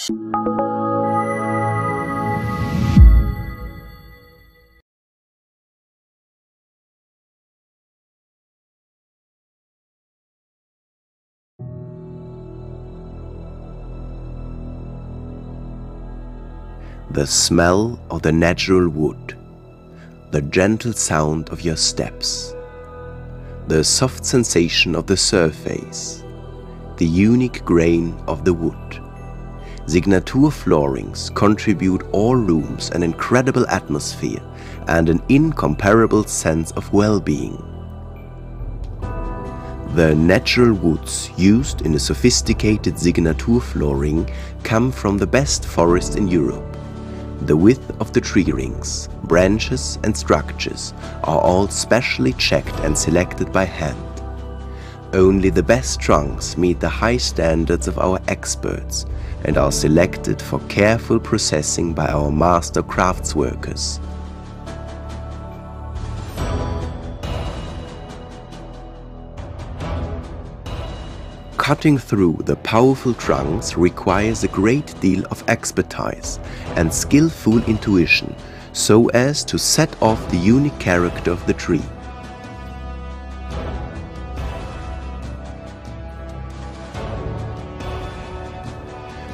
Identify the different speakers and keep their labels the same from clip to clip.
Speaker 1: The smell of the natural wood, the gentle sound of your steps, the soft sensation of the surface, the unique grain of the wood. Signature floorings contribute all rooms an incredible atmosphere and an incomparable sense of well-being. The natural woods used in a sophisticated signature flooring come from the best forest in Europe. The width of the tree rings, branches and structures are all specially checked and selected by hand. Only the best trunks meet the high standards of our experts and are selected for careful processing by our master craftsworkers. Cutting through the powerful trunks requires a great deal of expertise and skillful intuition so as to set off the unique character of the tree.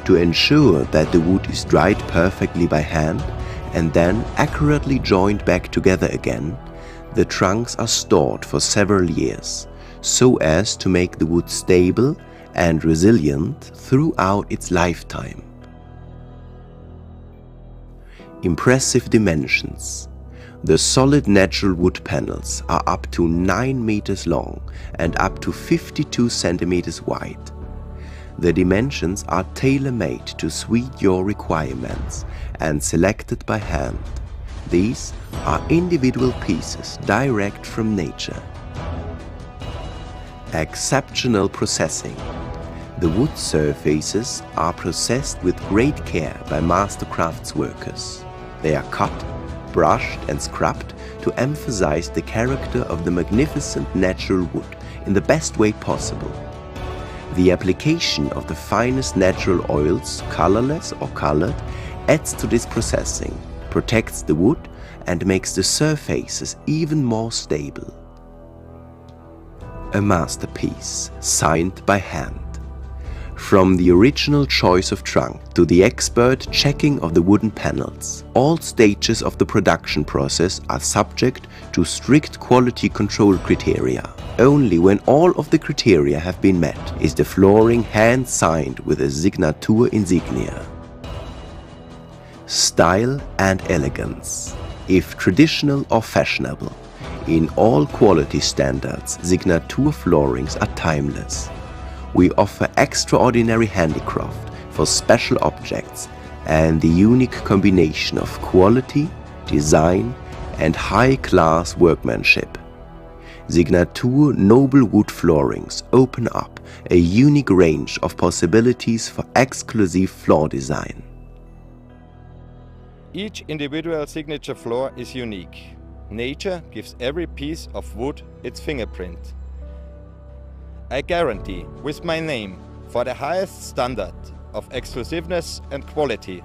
Speaker 1: To ensure that the wood is dried perfectly by hand and then accurately joined back together again, the trunks are stored for several years, so as to make the wood stable and resilient throughout its lifetime. Impressive dimensions. The solid natural wood panels are up to 9 meters long and up to 52 centimeters wide. The dimensions are tailor-made to suit your requirements and selected by hand. These are individual pieces direct from nature. Exceptional processing. The wood surfaces are processed with great care by master craftsworkers. They are cut, brushed and scrubbed to emphasize the character of the magnificent natural wood in the best way possible. The application of the finest natural oils, colorless or colored, adds to this processing, protects the wood and makes the surfaces even more stable. A masterpiece, signed by hand. From the original choice of trunk to the expert checking of the wooden panels, all stages of the production process are subject to strict quality control criteria. Only when all of the criteria have been met is the flooring hand-signed with a signature insignia. Style and elegance. If traditional or fashionable, in all quality standards, signature floorings are timeless. We offer extraordinary handicraft for special objects and the unique combination of quality, design and high-class workmanship. Signature noble wood floorings open up a unique range of possibilities for exclusive floor design.
Speaker 2: Each individual signature floor is unique. Nature gives every piece of wood its fingerprint. I guarantee with my name for the highest standard of exclusiveness and quality